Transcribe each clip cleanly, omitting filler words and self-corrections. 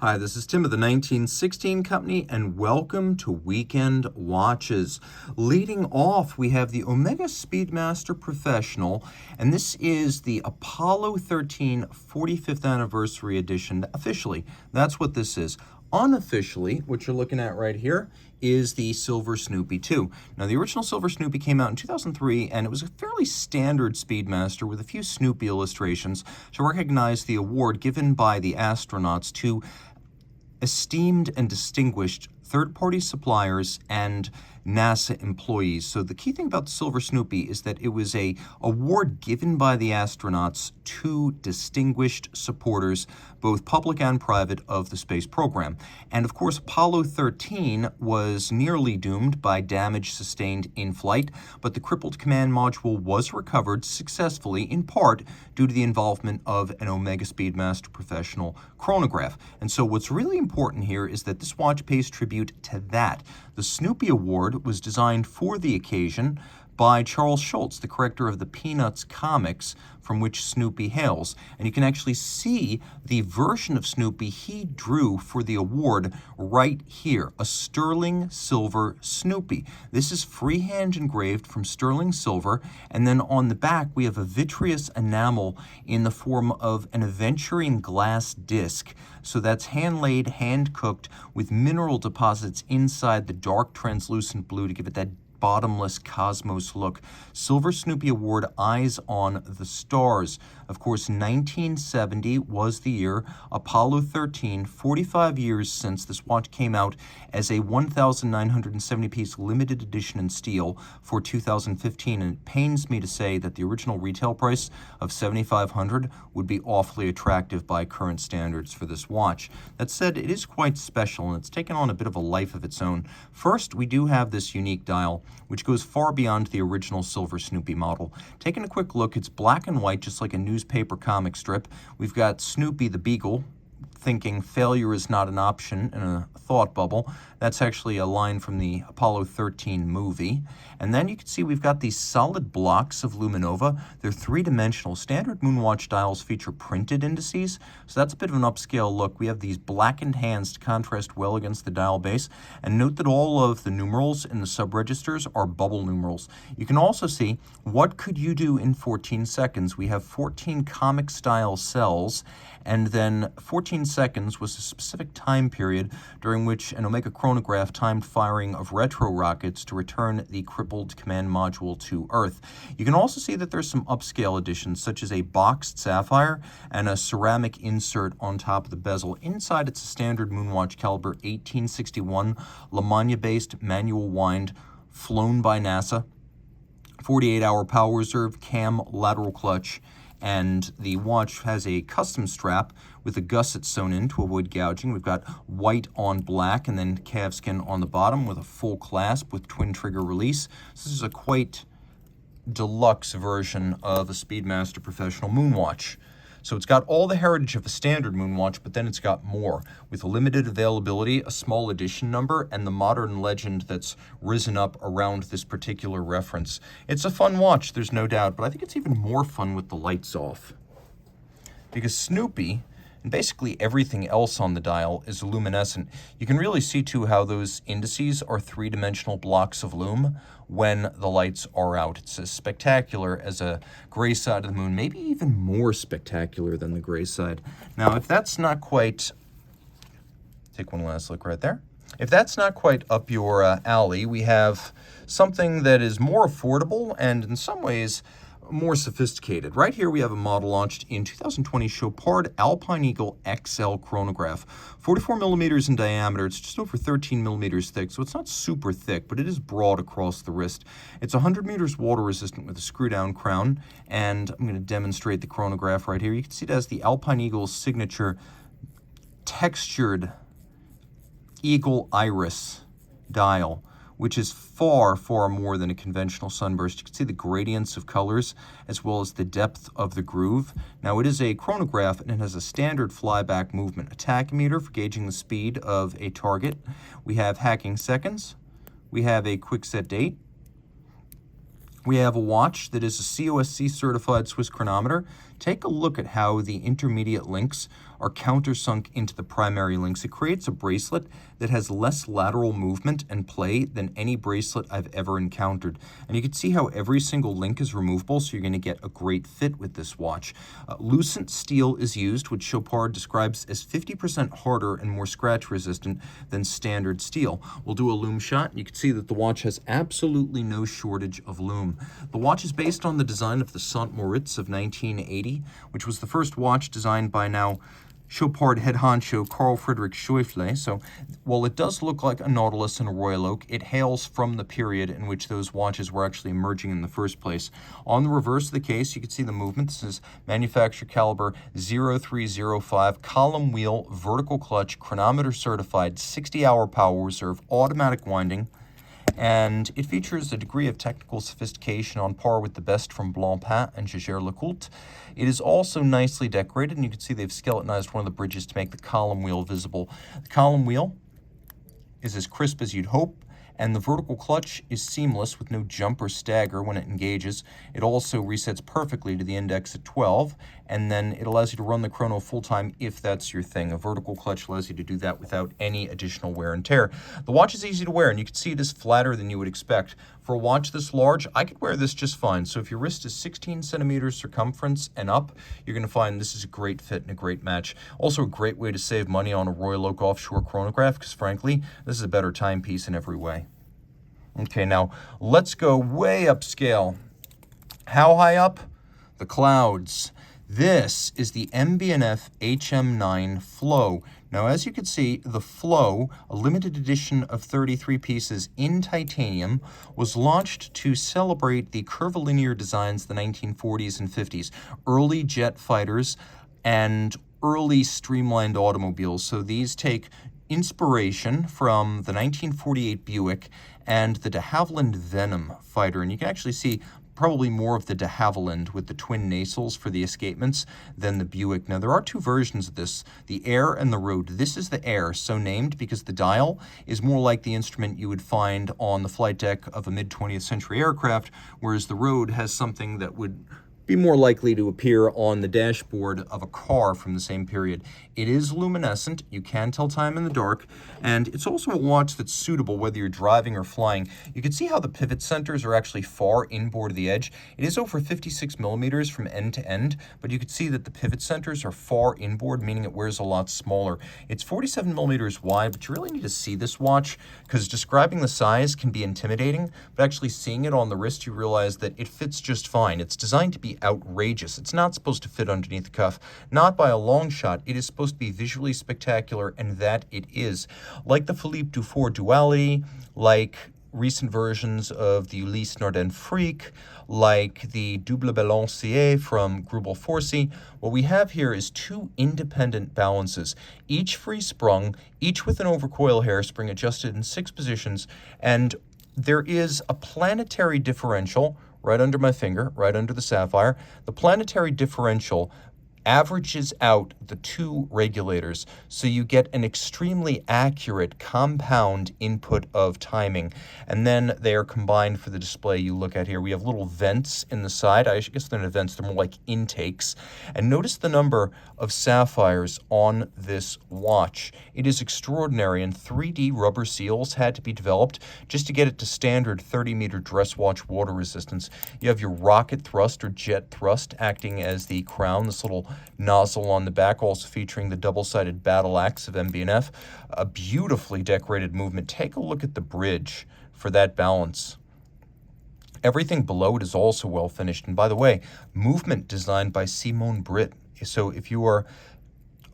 Hi, this is Tim of the 1916 Company, and welcome to Weekend Watches. Leading off, we have the Omega Speedmaster Professional, and this is the Apollo 13 45th Anniversary Edition. Officially, that's what this is. Unofficially, what you're looking at right here is the Silver Snoopy 2. Now, the original Silver Snoopy came out in 2003, and it was a fairly standard Speedmaster with a few Snoopy illustrations to recognize the award given by the astronauts to esteemed and distinguished third-party suppliers and NASA employees. So the key thing about the Silver Snoopy is that it was an award given by the astronauts to distinguished supporters, both public and private, of the space program. And of course, Apollo 13 was nearly doomed by damage sustained in flight, but the crippled command module was recovered successfully, in part due to the involvement of an Omega Speedmaster Professional chronograph. And so what's really important here is that this watch pays tribute to that. The Snoopy Award was designed for the occasion by Charles Schulz, the corrector of the Peanuts comics from which Snoopy hails. And you can actually see the version of Snoopy he drew for the award right here, a sterling silver Snoopy. This is freehand engraved from sterling silver, and then on the back we have a vitreous enamel in the form of an aventurine glass disc. So that's hand-laid, hand-cooked with mineral deposits inside the dark translucent blue to give it that bottomless cosmos look. Silver Snoopy Award, eyes on the stars. Of course, 1970 was the year. Apollo 13, 45 years since this watch came out as a 1,970-piece limited edition in steel for 2015, and it pains me to say that the original retail price of $7,500 would be awfully attractive by current standards for this watch. That said, it is quite special, and it's taken on a bit of a life of its own. First, we do have this unique dial, which goes far beyond the original Silver Snoopy model. Taking a quick look, it's black and white, just like a newspaper comic strip. We've got Snoopy the Beagle thinking failure is not an option in a thought bubble. That's actually a line from the Apollo 13 movie. And then you can see we've got these solid blocks of Luminova. They're three-dimensional. Standard Moonwatch dials feature printed indices, so that's a bit of an upscale look. We have these blackened hands to contrast well against the dial base. And note that all of the numerals in the sub-registers are bubble numerals. You can also see what could you do in 14 seconds. We have 14 comic-style cells, and then 14 seconds was a specific time period during which an Omega chronograph timed firing of retro rockets to return the crippled command module to Earth. You can also see that there's some upscale additions, such as a boxed sapphire and a ceramic insert on top of the bezel. Inside, it's a standard Moonwatch caliber 1861 LaMagna-based manual wind flown by NASA, 48-hour power reserve, cam, lateral clutch, and the watch has a custom strap with a gusset sewn in to avoid gouging. We've got white on black and then calfskin on the bottom with a full clasp with twin trigger release. So this is a quite deluxe version of a Speedmaster Professional Moonwatch. So it's got all the heritage of a standard Moonwatch, but then it's got more, with a limited availability, a small edition number, and the modern legend that's risen up around this particular reference. It's a fun watch, there's no doubt, but I think it's even more fun with the lights off. Because Snoopy, and basically everything else on the dial, is luminescent. You can really see, too, how those indices are three-dimensional blocks of lume when the lights are out. It's as spectacular as a gray side of the moon, maybe even more spectacular than the gray side. Now, if that's not quite... Take one last look right there. If that's not quite up your alley, we have something that is more affordable and, in some ways, more sophisticated. Right here we have a model launched in 2020 Chopard Alpine Eagle XL chronograph. 44 millimeters in diameter. It's just over 13 millimeters thick, so it's not super thick, but it is broad across the wrist. It's 100 meters water resistant with a screw-down crown, and I'm going to demonstrate the chronograph right here. You can see it has the Alpine Eagle's signature textured eagle iris dial, which is far, far more than a conventional sunburst. You can see the gradients of colors as well as the depth of the groove. Now, it is a chronograph and it has a standard flyback movement, a tachymeter for gauging the speed of a target. We have hacking seconds. We have a quick set date. We have a watch that is a COSC certified Swiss chronometer, take a look at how the intermediate links are countersunk into the primary links. It creates a bracelet that has less lateral movement and play than any bracelet I've ever encountered. And you can see how every single link is removable, so you're going to get a great fit with this watch. Lucent steel is used, which Chopard describes as 50% harder and more scratch resistant than standard steel. We'll do a lume shot, and you can see that the watch has absolutely no shortage of lume. The watch is based on the design of the Saint Moritz of 1980, which was the first watch designed by now Chopard head honcho Carl Friedrich Schäufele. So while it does look like a Nautilus and a Royal Oak, it hails from the period in which those watches were actually emerging in the first place. On the reverse of the case, you can see the movement. This is manufacturer caliber 0305, column wheel, vertical clutch, chronometer certified, 60-hour power reserve, automatic winding, and it features a degree of technical sophistication on par with the best from Blancpain and Jaeger-LeCoultre. It is also nicely decorated, and you can see they've skeletonized one of the bridges to make the column wheel visible. The column wheel is as crisp as you'd hope, and the vertical clutch is seamless with no jump or stagger when it engages. It also resets perfectly to the index at 12, and then it allows you to run the chrono full-time if that's your thing. A vertical clutch allows you to do that without any additional wear and tear. The watch is easy to wear, and you can see it is flatter than you would expect. For a watch this large, I could wear this just fine. So if your wrist is 16 centimeters circumference and up, you're going to find this is a great fit and a great match. Also a great way to save money on a Royal Oak offshore chronograph, because frankly, this is a better timepiece in every way. Okay, now let's go way upscale. How high up? The clouds. This is the MB&F HM9 Flow. Now, as you can see, the Flow, a limited edition of 33 pieces in titanium, was launched to celebrate the curvilinear designs of the 1940s and 50s, early jet fighters and early streamlined automobiles. So these take inspiration from the 1948 Buick and the de Havilland Venom fighter. And you can actually see probably more of the de Havilland with the twin nacelles for the escapements than the Buick. Now, there are two versions of this, the Air and the Road. This is the Air, so named because the dial is more like the instrument you would find on the flight deck of a mid-20th century aircraft, whereas the Road has something that would be more likely to appear on the dashboard of a car from the same period. It is luminescent, you can tell time in the dark, and it's also a watch that's suitable whether you're driving or flying. You can see how the pivot centers are actually far inboard of the edge. It is over 56 millimeters from end to end, but you can see that the pivot centers are far inboard, meaning it wears a lot smaller. It's 47 millimeters wide, but you really need to see this watch because describing the size can be intimidating, but actually seeing it on the wrist, you realize that it fits just fine. It's designed to be outrageous. It's not supposed to fit underneath the cuff, not by a long shot. It is supposed to be visually spectacular, and that it is. Like the Philippe Dufour Duality, like recent versions of the Ulysse Nardin Freak, like the Double Balancier from Grubel Forsey, what we have here is two independent balances, each free sprung, each with an overcoil hairspring adjusted in 6 positions, and there is a planetary differential right under my finger, right under the sapphire. The planetary differential averages out the two regulators, so you get an extremely accurate compound input of timing, and then they are combined for the display you look at here. We have little vents in the side. I guess they're not vents, they're more like intakes. And notice the number of sapphires on this watch. It is extraordinary, and 3D rubber seals had to be developed just to get it to standard 30-meter dress watch water resistance. You have your rocket thrust or jet thrust acting as the crown, this little nozzle on the back, also featuring the double-sided battle axe of MB&F. A beautifully decorated movement. Take a look at the bridge for that balance. Everything below it is also well finished. And by the way, movement designed by Simone Britt. So if you are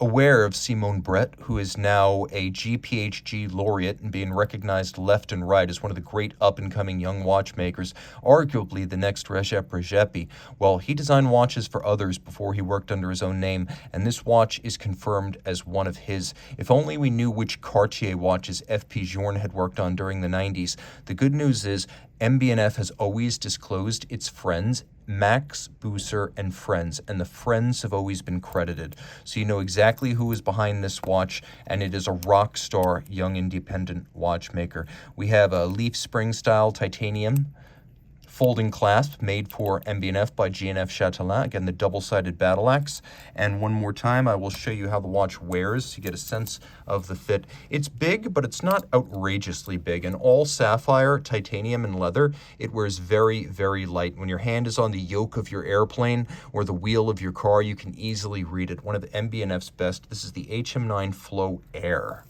aware of Simone Brett, who is now a GPHG laureate and being recognized left and right as one of the great up-and-coming young watchmakers, arguably the next Recep Redzepi. Well, he designed watches for others before he worked under his own name, and this watch is confirmed as one of his. If only we knew which Cartier watches F.P. Journe had worked on during the 90s. The good news is MB&F has always disclosed its friends, Max, Buser, and friends, and the friends have always been credited. So you know exactly who is behind this watch, and it is a rock star young independent watchmaker. We have a leaf spring style titanium folding clasp made for MB&F by G&F Chatelain. Again, the double-sided battle axe. And one more time, I will show you how the watch wears so you get a sense of the fit. It's big, but it's not outrageously big. And all sapphire, titanium, and leather, it wears very, very light. When your hand is on the yoke of your airplane or the wheel of your car, you can easily read it. One of MB&F's best. This is the HM9 Flow Air.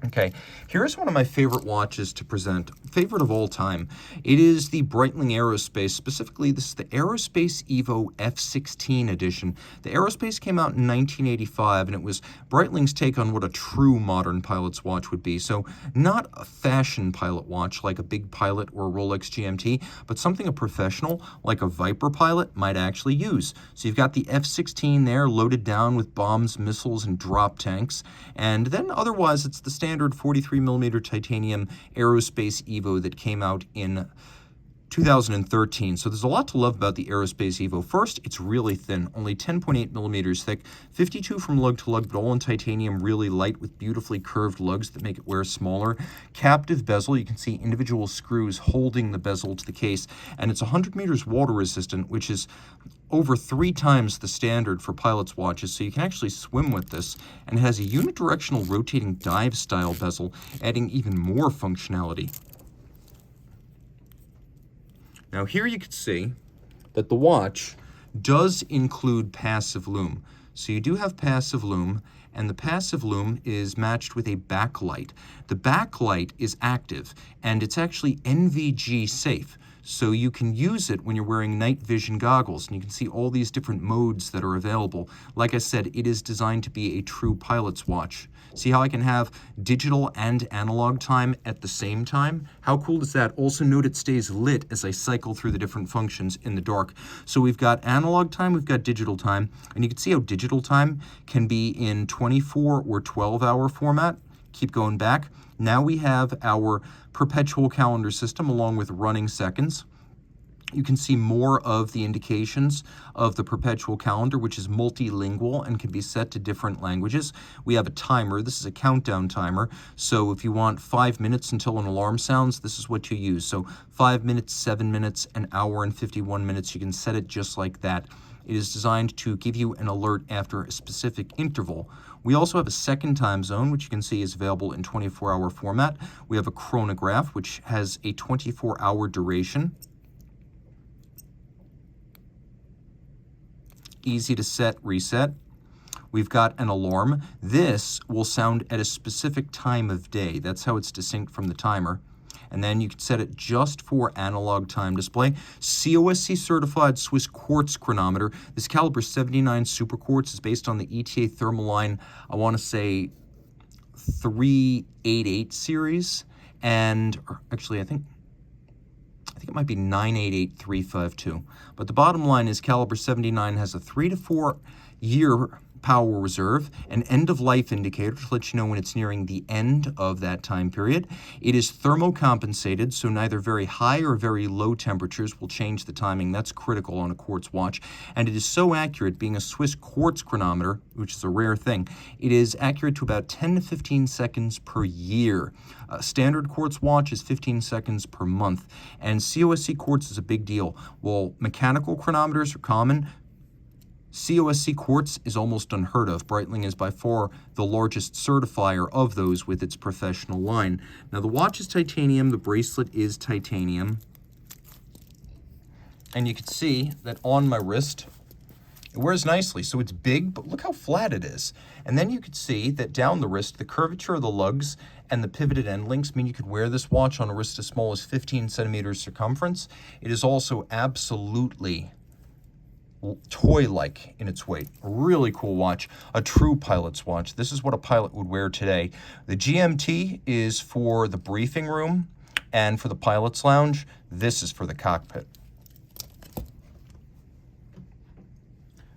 Okay, here's one of my favorite watches to present, favorite of all time. It is the Breitling Aerospace, specifically this is the Aerospace Evo F16 edition. The Aerospace came out in 1985, and it was Breitling's take on what a true modern pilot's watch would be. So not a fashion pilot watch like a big Pilot or a Rolex GMT, but something a professional like a Viper pilot might actually use. So you've got the F16 there loaded down with bombs, missiles, and drop tanks, and then otherwise it's the standard 43mm titanium Aerospace Evo that came out in 2013. So there's a lot to love about the Aerospace Evo. First, it's really thin, only 10.8mm thick, 52 from lug to lug, but all in titanium, really light with beautifully curved lugs that make it wear smaller. Captive bezel, you can see individual screws holding the bezel to the case, and it's 100 meters water resistant, which is over 3 times the standard for pilots' watches, so you can actually swim with this, and it has a unidirectional rotating dive style bezel, adding even more functionality. Now here you can see that the watch does include passive lume. So you do have passive lume, and the passive lume is matched with a backlight. The backlight is active, and it's actually NVG safe. So you can use it when you're wearing night vision goggles, and you can see all these different modes that are available. Like I said, it is designed to be a true pilot's watch. See how I can have digital and analog time at the same time? How cool is that? Also note it stays lit as I cycle through the different functions in the dark. So we've got analog time, we've got digital time, and you can see how digital time can be in 24 or 12-hour format. Keep going back. Now we have our perpetual calendar system along with running seconds. You can see more of the indications of the perpetual calendar, which is multilingual and can be set to different languages. We have a timer. This is a countdown timer. So if you want 5 minutes until an alarm sounds, this is what you use. So 5 minutes, 7 minutes, an hour and 51 minutes. You can set it just like that. It is designed to give you an alert after a specific interval. We also have a second time zone, which you can see is available in 24-hour format. We have a chronograph, which has a 24-hour duration. Easy to set, reset. We've got an alarm. This will sound at a specific time of day. That's how it's distinct from the timer. And then you can set it just for analog time display. COSC certified Swiss quartz chronometer. This caliber 79 super quartz is based on the ETA Thermaline, I want to say 388 series. And actually, I think it might be 988352. But the bottom line is caliber 79 has a 3 to 4 year power reserve, an end-of-life indicator to let you know when it's nearing the end of that time period. It is thermocompensated, so neither very high or very low temperatures will change the timing. That's critical on a quartz watch. And it is so accurate, being a Swiss quartz chronometer, which is a rare thing, it is accurate to about 10 to 15 seconds per year. A standard quartz watch is 15 seconds per month, and COSC quartz is a big deal. While mechanical chronometers are common, COSC quartz is almost unheard of. Breitling is by far the largest certifier of those with its professional line. Now the watch is titanium, the bracelet is titanium, and you can see that on my wrist, it wears nicely. So it's big, but look how flat it is. And then you could see that down the wrist, the curvature of the lugs and the pivoted end links mean you could wear this watch on a wrist as small as 15 centimeters circumference. It is also absolutely toy-like in its weight. A really cool watch, a true pilot's watch. This is what a pilot would wear today. The GMT is for the briefing room and for the pilot's lounge. This is for the cockpit.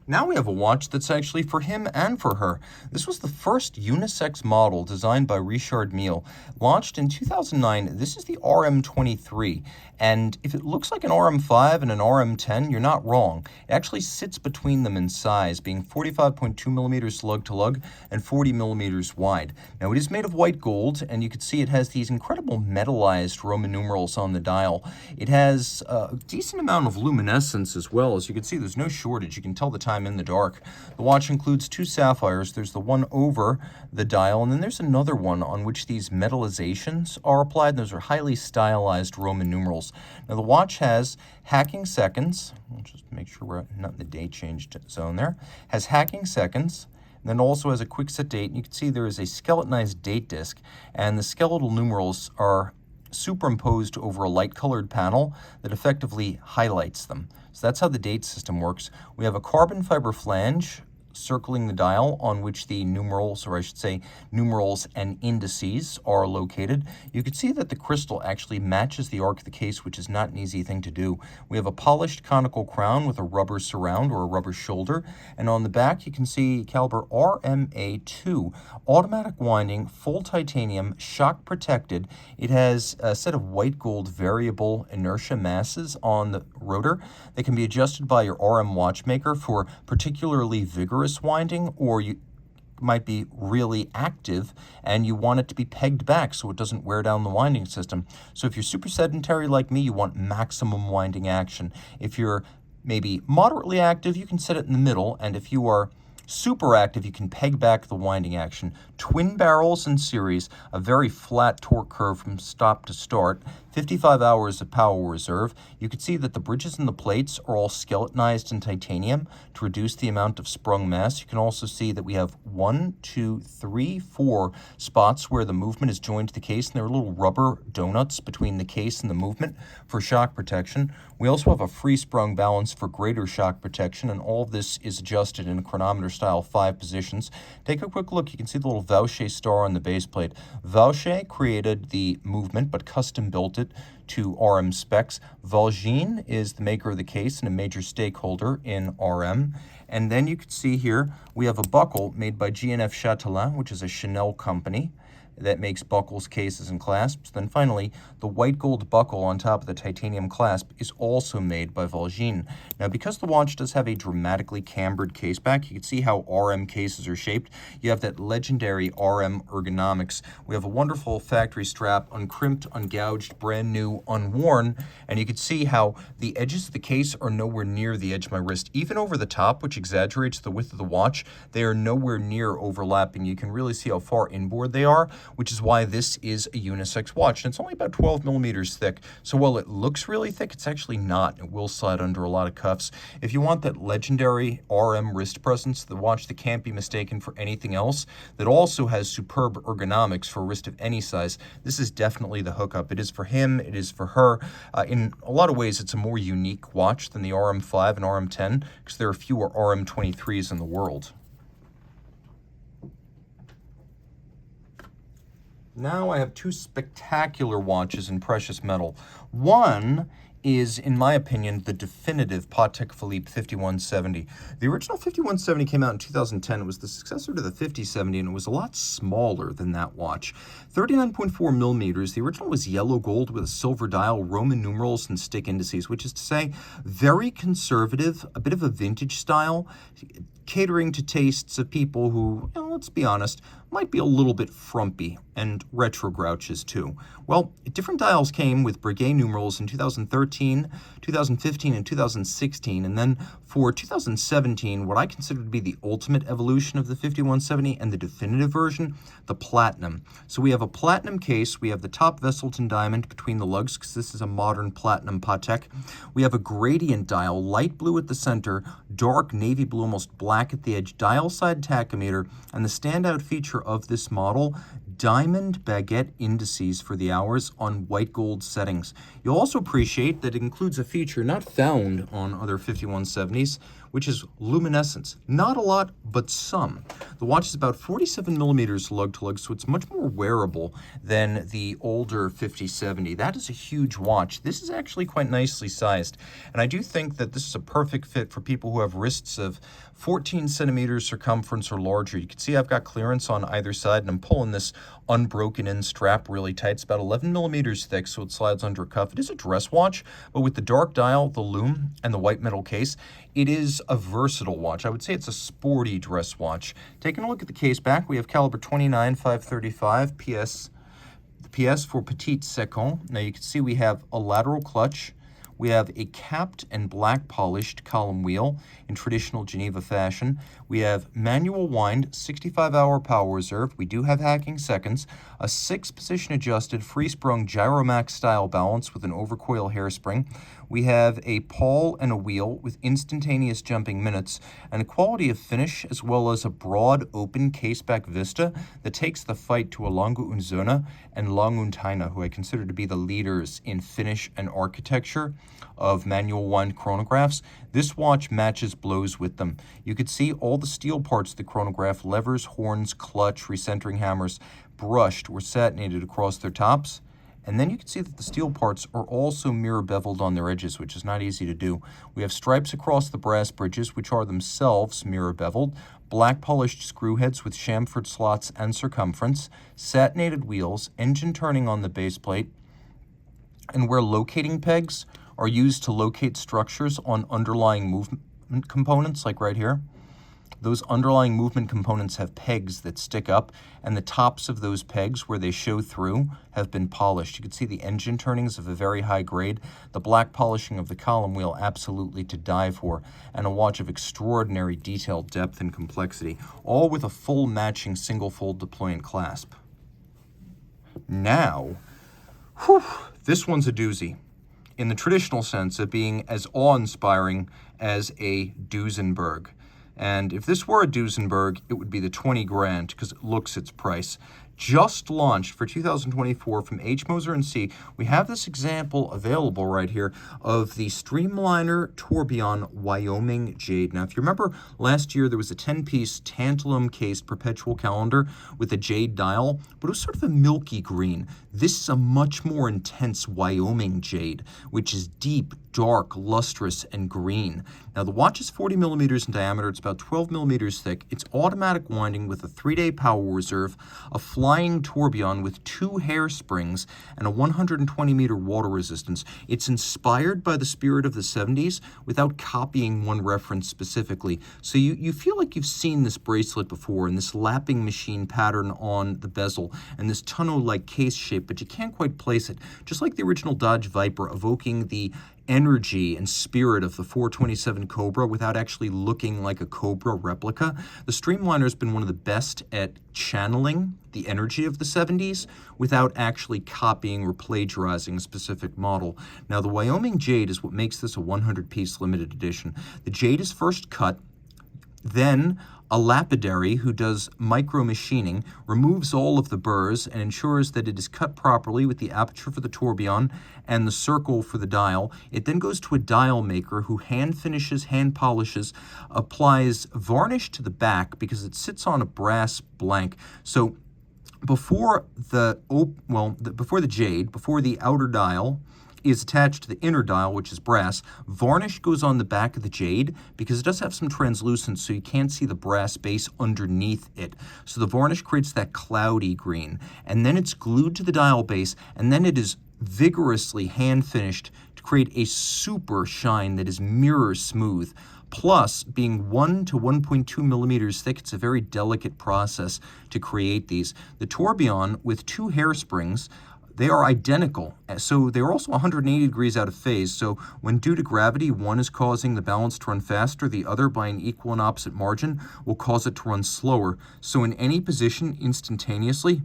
Now we have a watch that's actually for him and for her. This was the first unisex model designed by Richard Mille. Launched in 2009, this is the RM23. And if it looks like an RM5 and an RM10, you're not wrong. It actually sits between them in size, being 45.2 millimeters lug to lug and 40 millimeters wide. Now, it is made of white gold, and you can see it has these incredible metallized Roman numerals on the dial. It has a decent amount of luminescence as well. As you can see, there's no shortage. You can tell the time in the dark. The watch includes 2 sapphires. There's the one over the dial, and then there's another one on which these metallizations are applied. Those are highly stylized Roman numerals. Now, the watch has hacking seconds. I'll just make sure we're not in the day changed zone there. Has hacking seconds. And then also has a quick set date. And you can see there is a skeletonized date disc, and the skeletal numerals are superimposed over a light-colored panel that effectively highlights them. So that's how the date system works. We have a carbon fiber flange circling the dial on which the numerals, or I should say numerals and indices, are located. You can see that the crystal actually matches the arc of the case, which is not an easy thing to do. We have a polished conical crown with a rubber surround or a rubber shoulder, and on the back you can see caliber RMA2, automatic winding, full titanium, shock protected. It has a set of white gold variable inertia masses on the rotor. They can be adjusted by your RM watchmaker for particularly vigorous winding, or you might be really active and you want it to be pegged back so it doesn't wear down the winding system. So if you're super sedentary like me, you want maximum winding action. If you're maybe moderately active, you can set it in the middle, and if you are super active, you can peg back the winding action. Twin barrels in series, a very flat torque curve from stop to start, 55 hours of power reserve. You can see that the bridges and the plates are all skeletonized in titanium to reduce the amount of sprung mass. You can also see that we have 1, 2, 3, 4 spots where the movement is joined to the case, and there are little rubber donuts between the case and the movement for shock protection. We also have a free sprung balance for greater shock protection, and all of this is adjusted in chronometer style 5 positions. Take a quick look. You can see the little Vaucher star on the base plate. Vaucher created the movement but custom built it to RM specs. Valgine is the maker of the case and a major stakeholder in RM. And then you can see here we have a buckle made by G&F Chatelain, which is a Chanel company that makes buckles, cases, and clasps. Then finally, the white gold buckle on top of the titanium clasp is also made by Valgine. Now, because the watch does have a dramatically cambered case back, you can see how RM cases are shaped. You have that legendary RM ergonomics. We have a wonderful factory strap, uncrimped, ungouged, brand new, unworn, and you can see how the edges of the case are nowhere near the edge of my wrist. Even over the top, which exaggerates the width of the watch, they are nowhere near overlapping. You can really see how far inboard they are, which is why this is a unisex watch. And it's only about 12 millimeters thick, so while it looks really thick, it's actually not. It will slide under a lot of cuffs. If you want that legendary RM wrist presence, the watch that can't be mistaken for anything else, that also has superb ergonomics for a wrist of any size, this is definitely the hookup. It is for him, it is for her. In a lot of ways, it's a more unique watch than the RM5 and RM10, because there are fewer RM23s in the world. Now I have 2 spectacular watches in precious metal. One is, in my opinion, the definitive Patek Philippe 5170. The original 5170 came out in 2010. It was the successor to the 5070, and it was a lot smaller than that watch. 39.4 millimeters. The original was yellow gold with a silver dial, Roman numerals, and stick indices, which is to say, very conservative, a bit of a vintage style, catering to tastes of people who, let's be honest, might be a little bit frumpy, and retro grouches too. Well, different dials came with Breguet numerals in 2013, 2015, and 2016, and then for 2017, what I consider to be the ultimate evolution of the 5170 and the definitive version, the platinum. So we have a platinum case, we have the top Vesselton diamond between the lugs, because this is a modern platinum Patek. We have a gradient dial, light blue at the center, dark navy blue, almost black at the edge, dial side tachometer, and the standout feature of this model, diamond baguette indices for the hours on white gold settings. You'll also appreciate that it includes a feature not found on other 5170s, which is luminescence. Not a lot, but some. The watch is about 47 millimeters lug to lug, so it's much more wearable than the older 5070. That is a huge watch. This is actually quite nicely sized, and I do think that this is a perfect fit for people who have wrists of 14 centimeters circumference or larger. You can see I've got clearance on either side, and I'm pulling this unbroken in strap really tight. It's about 11 millimeters thick, so it slides under a cuff. It is a dress watch, but with the dark dial, the lume, and the white metal case, it is a versatile watch. I would say it's a sporty dress watch. Taking a look at the case back, we have caliber 29-535 PS. The PS for Petit Second. Now you can see we have a lateral clutch. We have a capped and black polished column wheel in traditional Geneva fashion. We have manual wind, 65-hour power reserve. We do have hacking seconds, a 6-position adjusted free-sprung Gyromax style balance with an overcoil hairspring. We have a pawl and a wheel with instantaneous jumping minutes and a quality of finish, as well as a broad open caseback vista that takes the fight to a Lange und Söhne and Lang und Heine, who I consider to be the leaders in finish and architecture of manual wind chronographs. This watch matches blows with them. You could see all the steel parts of the chronograph, levers, horns, clutch, recentering hammers, brushed or satinated across their tops. And then you can see that the steel parts are also mirror beveled on their edges, which is not easy to do. We have stripes across the brass bridges, which are themselves mirror beveled, black polished screw heads with chamfered slots and circumference, satinated wheels, engine turning on the base plate, and where locating pegs are used to locate structures on underlying movement components, like right here. Those underlying movement components have pegs that stick up, and the tops of those pegs where they show through have been polished. You can see the engine turnings of a very high grade, the black polishing of the column wheel absolutely to die for, and a watch of extraordinary detail, depth, and complexity, all with a full matching single fold deployant clasp. Now, this one's a doozy, in the traditional sense of being as awe-inspiring as a Duesenberg. And if this were a Duesenberg, it would be the 20 grand because it looks its price. Just launched for 2024 from H. Moser & C. We have this example available right here of the Streamliner Tourbillon Wyoming Jade. Now, if you remember last year, there was a 10-piece tantalum-cased perpetual calendar with a jade dial, but it was sort of a milky green. This is a much more intense Wyoming jade, which is deep, dark, lustrous, and green. Now, the watch is 40 millimeters in diameter. It's about 12 millimeters thick. It's automatic winding with a 3-day power reserve, a flying tourbillon with 2 hairsprings, and a 120-meter water resistance. It's inspired by the spirit of the 70s without copying one reference specifically. So you feel like you've seen this bracelet before, and this lapping machine pattern on the bezel, and this tonneau-like case shape, but you can't quite place it. Just like the original Dodge Viper, evoking the energy and spirit of the 427 Cobra without actually looking like a Cobra replica. The Streamliner has been one of the best at channeling the energy of the 70s without actually copying or plagiarizing a specific model. Now, the Wyoming Jade is what makes this a 100-piece limited edition. The jade is first cut, then a lapidary who does micro machining removes all of the burrs and ensures that it is cut properly with the aperture for the tourbillon and the circle for the dial. It then goes to a dial maker who hand finishes, hand polishes, applies varnish to the back because it sits on a brass blank. So before the jade, before the outer dial is attached to the inner dial, which is brass, varnish goes on the back of the jade because it does have some translucence, so you can't see the brass base underneath it. So the varnish creates that cloudy green, and then it's glued to the dial base, and then it is vigorously hand finished to create a super shine that is mirror smooth. Plus, being 1 to 1.2 millimeters thick, it's a very delicate process to create these. The tourbillon with 2 hairsprings, they are identical, so they're also 180 degrees out of phase, so when due to gravity, one is causing the balance to run faster, the other, by an equal and opposite margin, will cause it to run slower. So in any position instantaneously,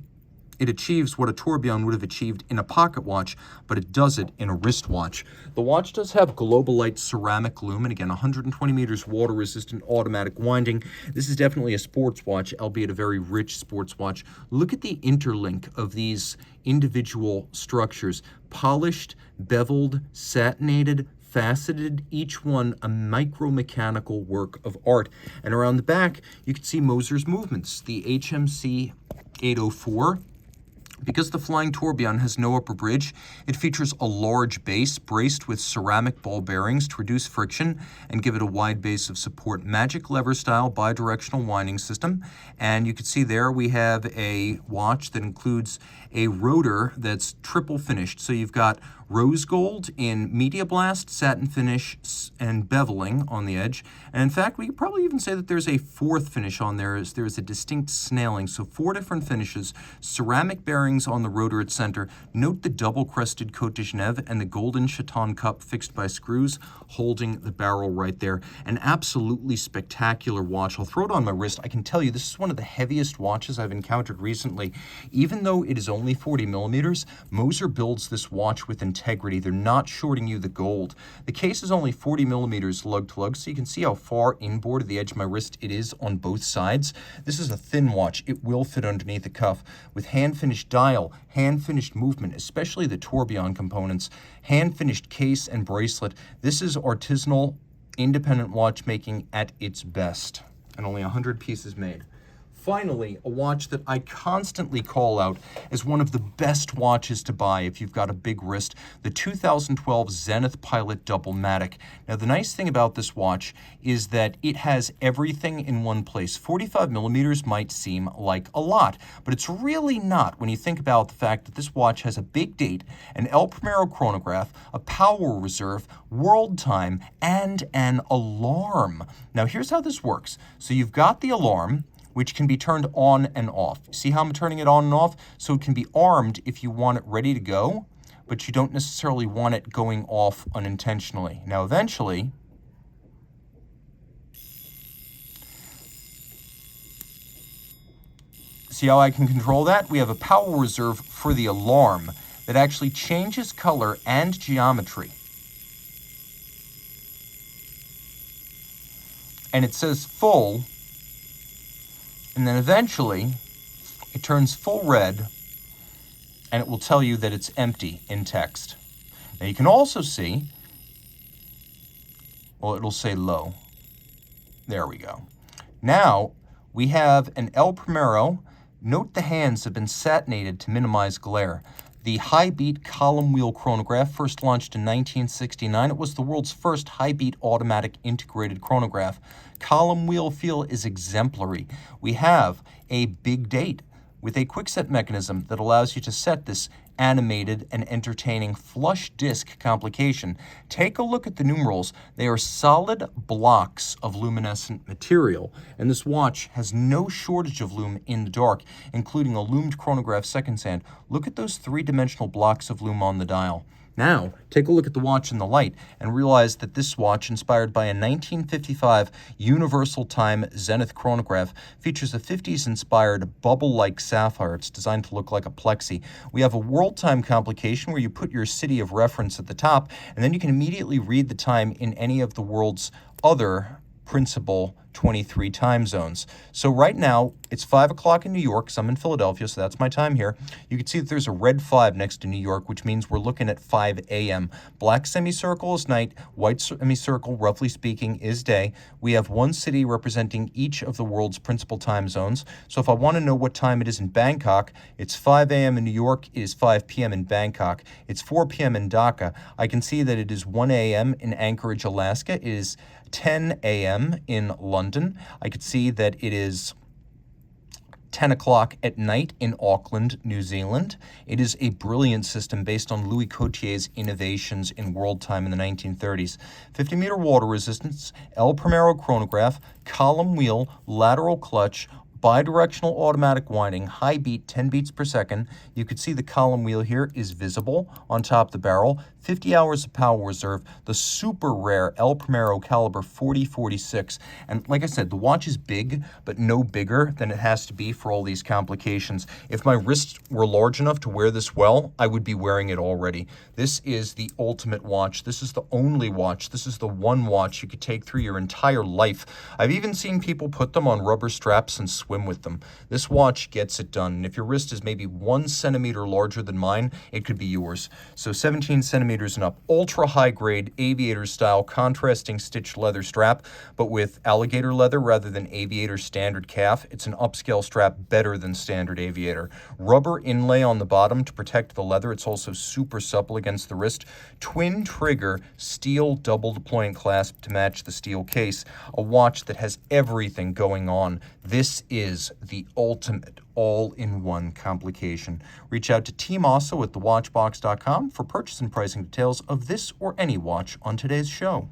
it achieves what a tourbillon would have achieved in a pocket watch, but it does it in a wristwatch. The watch does have Globalite ceramic lume, and again, 120 meters water-resistant automatic winding. This is definitely a sports watch, albeit a very rich sports watch. Look at the interlink of these individual structures: polished, beveled, satinated, multifaceted, each one a micromechanical work of art. And around the back, you can see Moser's movements, the HMC 804. Because the Flying Tourbillon has no upper bridge, it features a large base braced with ceramic ball bearings to reduce friction and give it a wide base of support. Magic lever style bidirectional winding system. And you can see there we have a watch that includes a rotor that's triple finished. So you've got rose gold in media blast, satin finish, and beveling on the edge. And in fact, we could probably even say that there's a fourth finish on there, as there's a distinct snailing. So 4 different finishes, ceramic bearings on the rotor at center. Note the double-crested Côte de Genève and the golden chaton cup fixed by screws holding the barrel right there. An absolutely spectacular watch. I'll throw it on my wrist. I can tell you this is one of the heaviest watches I've encountered recently. Even though it is only 40 millimeters, Moser builds this watch with integrity. They're not shorting you the gold. The case is only 40 millimeters lug to lug, so you can see how far inboard of the edge of my wrist it is on both sides. This is a thin watch. It will fit underneath the cuff with hand-finished dial, hand-finished movement, especially the tourbillon components, hand-finished case and bracelet. This is artisanal, independent watchmaking at its best, and only 100 pieces made. Finally, a watch that I constantly call out as one of the best watches to buy if you've got a big wrist, the 2012 Zenith Pilot Doublematic. Now, the nice thing about this watch is that it has everything in one place. 45 millimeters might seem like a lot, but it's really not when you think about the fact that this watch has a big date, an El Primero chronograph, a power reserve, world time, and an alarm. Now, here's how this works. So you've got the alarm, which can be turned on and off. See how I'm turning it on and off? So it can be armed if you want it ready to go, but you don't necessarily want it going off unintentionally. Now, eventually, see how I can control that? We have a power reserve for the alarm that actually changes color and geometry. And it says full, and then eventually it turns full red and it will tell you that it's empty in text. Now you can also see, well, it'll say low. There we go. Now we have an El Primero. Note the hands have been satinated to minimize glare. The high-beat column wheel chronograph, first launched in 1969. It was the world's first high-beat automatic integrated chronograph. Column wheel feel is exemplary. We have a big date with a quick-set mechanism that allows you to set this animated and entertaining flush disc complication. Take a look at the numerals. They are solid blocks of luminescent material, and this watch has no shortage of lume in the dark, including a lumed chronograph seconds hand. Look at those 3-dimensional blocks of lume on the dial. Now, take a look at the watch in the light and realize that this watch, inspired by a 1955 Universal Time Zenith chronograph, features a 50s-inspired bubble-like sapphire. It's designed to look like a plexi. We have a world time complication where you put your city of reference at the top, and then you can immediately read the time in any of the world's other principal 23 time zones. So right now, it's 5 o'clock in New York, because I'm in Philadelphia, so that's my time here. You can see that there's a red 5 next to New York, which means we're looking at 5 a.m. Black semicircle is night, white semicircle, roughly speaking, is day. We have one city representing each of the world's principal time zones. So if I want to know what time it is in Bangkok, it's 5 a.m. in New York, it is 5 p.m. in Bangkok. It's 4 p.m. in Dhaka. I can see that it is 1 a.m. in Anchorage, Alaska. It is 10 a.m. in London. I could see that it is 10 o'clock at night in Auckland, New Zealand. It is a brilliant system based on Louis Couthier's innovations in world time in the 1930s. 50-meter water resistance, El Primero chronograph, column wheel, lateral clutch, bidirectional automatic winding, high beat, 10 beats per second. You could see the column wheel here is visible on top of the barrel. 50 hours of power reserve, the super rare El Primero caliber 4046. And like I said, the watch is big, but no bigger than it has to be for all these complications. If my wrists were large enough to wear this well, I would be wearing it already. This is the ultimate watch. This is the only watch. This is the one watch you could take through your entire life. I've even seen people put them on rubber straps and swing swim with them. This watch gets it done. And if your wrist is maybe 1 centimeter larger than mine, it could be yours. So 17 centimeters and up, ultra high grade aviator style contrasting stitched leather strap, but with alligator leather rather than aviator standard calf. It's an upscale strap better than standard aviator. Rubber inlay on the bottom to protect the leather. It's also super supple against the wrist. Twin trigger steel double deploying clasp to match the steel case. A watch that has everything going on. This is the ultimate all-in-one complication. Reach out to Team Mosso at thewatchbox.com for purchase and pricing details of this or any watch on today's show.